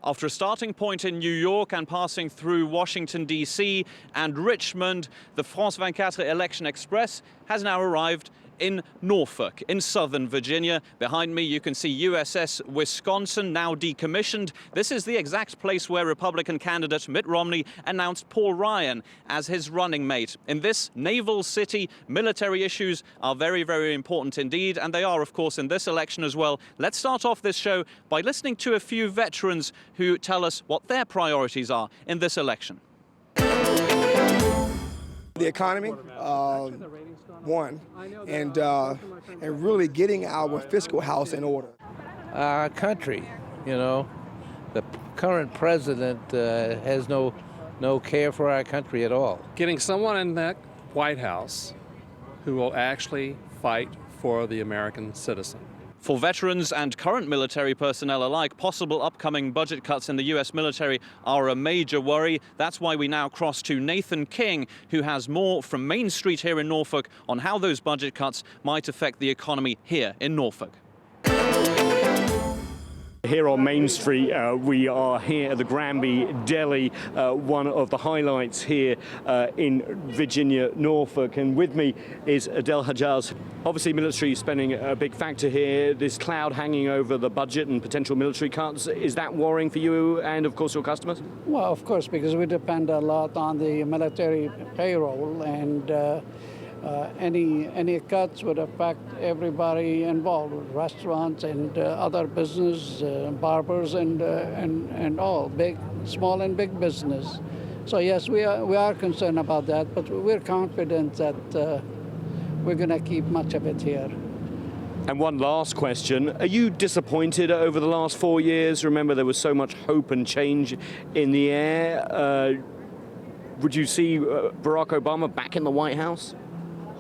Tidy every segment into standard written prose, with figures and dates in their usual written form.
After a starting point in New York and passing through Washington, D.C. and Richmond, the France 24 Election Express has now arrived in Norfolk, in southern Virginia. Behind me, you can see USS Wisconsin, now decommissioned. This is the exact place where Republican candidate Mitt Romney announced Paul Ryan as his running mate. In this naval city, military issues are very, very important indeed, and they are, of course, in this election as well. Let's start off this show by listening to a few veterans who tell us what their priorities are in this election. The economy, one, and really getting our fiscal house in order. Our country, you know, the current president has no care for our country at all. Getting someone in that White House who will actually fight for the American citizen. For veterans and current military personnel alike, possible upcoming budget cuts in the U.S. military are a major worry. That's why we now cross to Nathan King, who has more from Main Street here in Norfolk on how those budget cuts might affect the economy here in Norfolk. Here on Main Street, we are here at the Granby Deli, one of the highlights here in Virginia, Norfolk. And with me is Adel Hajjaz. Obviously, military spending a big factor here. This cloud hanging over the budget and potential military cuts. Is that worrying for you and, of course, your customers? Well, of course, because we depend a lot on the military payroll, and any cuts would affect everybody involved, restaurants and other business, barbers and all, big, small and big business. So yes, we are concerned about that, but we're confident that we're going to keep much of it here. And one last question. Are you disappointed over the last 4 years? Remember, there was so much hope and change in the air. Would you see Barack Obama back in the White House?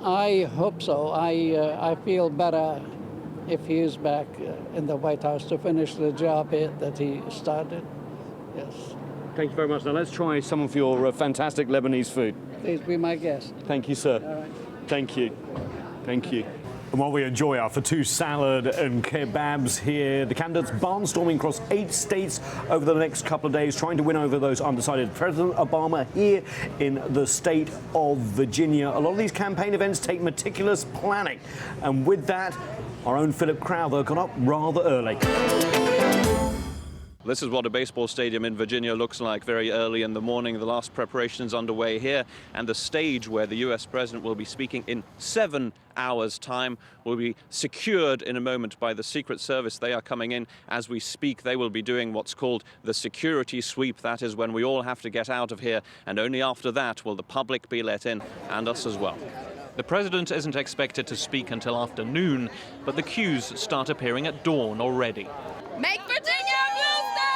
I hope so. I feel better if he is back in the White House to finish the job that he started. Yes. Thank you very much. Now let's try some of your fantastic Lebanese food. Please be my guest. Thank you, sir. All right. Thank you. Thank you. And while we enjoy our fattoush salad and kebabs here, the candidates barnstorming across 8 states over the next couple of days, trying to win over those undecided. President Obama here in the state of Virginia. A lot of these campaign events take meticulous planning. And with that, our own Philip Crowther got up rather early. This is what a baseball stadium in Virginia looks like very early in the morning. The last preparations underway here, and the stage where the U.S. president will be speaking in 7 hours' time will be secured in a moment by the Secret Service. They are coming in as we speak. They will be doing what's called the security sweep. That is when we all have to get out of here, and only after that will the public be let in, and us as well. The president isn't expected to speak until afternoon, but the cues start appearing at dawn already. Make Virginia blue state!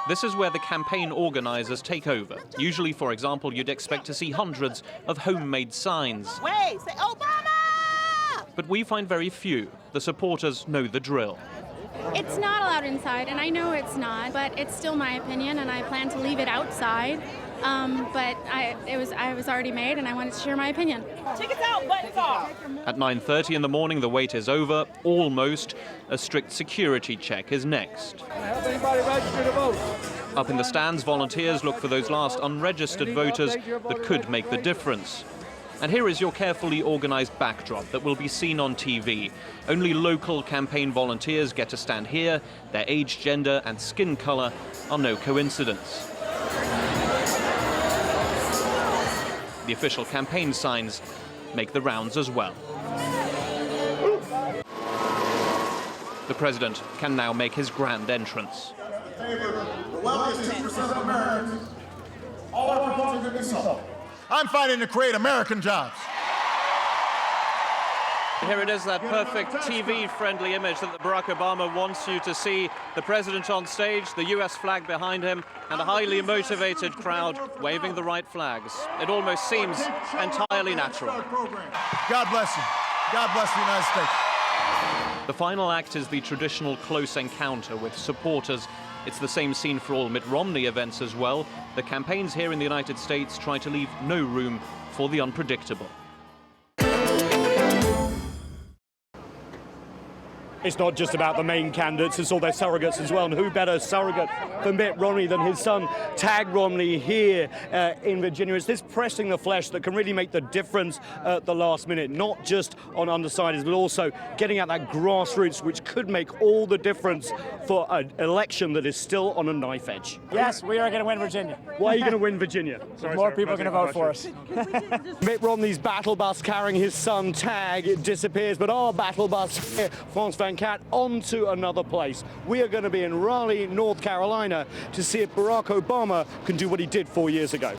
This is where the campaign organizers take over. Usually, for example, you'd expect to see hundreds of homemade signs. Wait, say Obama! But we find very few. The supporters know the drill. It's not allowed inside, and I know it's not, but it's still my opinion, and I plan to leave it outside. But I was already made, and I wanted to share my opinion. Tickets out, buttons off! At 9:30 in the morning, the wait is over, almost. A strict security check is next. Have anybody registered to vote? Up in the stands, volunteers look for those last unregistered voters that could make the difference. And here is your carefully organized backdrop that will be seen on TV. Only local campaign volunteers get to stand here. Their age, gender, and skin color are no coincidence. The official campaign signs make the rounds as well. The president can now make his grand entrance. The wealthiest 2% of Americans, all are proposing to do something. I'm fighting to create American jobs. Here it is, that perfect TV-friendly image that Barack Obama wants you to see. The president on stage, the US flag behind him, and a highly motivated crowd waving the right flags. It almost seems entirely natural. God bless you. God bless the United States. The final act is the traditional close encounter with supporters. It's the same scene for all Mitt Romney events as well. The campaigns here in the United States try to leave no room for the unpredictable. it's not just about the main candidates, it's all their surrogates as well. And who better surrogate for Mitt Romney than his son, Tag Romney, here in Virginia? It's this pressing the flesh that can really make the difference at the last minute, not just on undecideds, but also getting at that grassroots, which could make all the difference for an election that is still on a knife edge. Yes, we are going to win Virginia. Why are you going to win Virginia? More people are going to vote for us. Mitt Romney's battle bus carrying his son Tag disappears, but our battle bus here, France 24, on to another place. We are going to be in Raleigh, North Carolina, to see if Barack Obama can do what he did 4 years ago.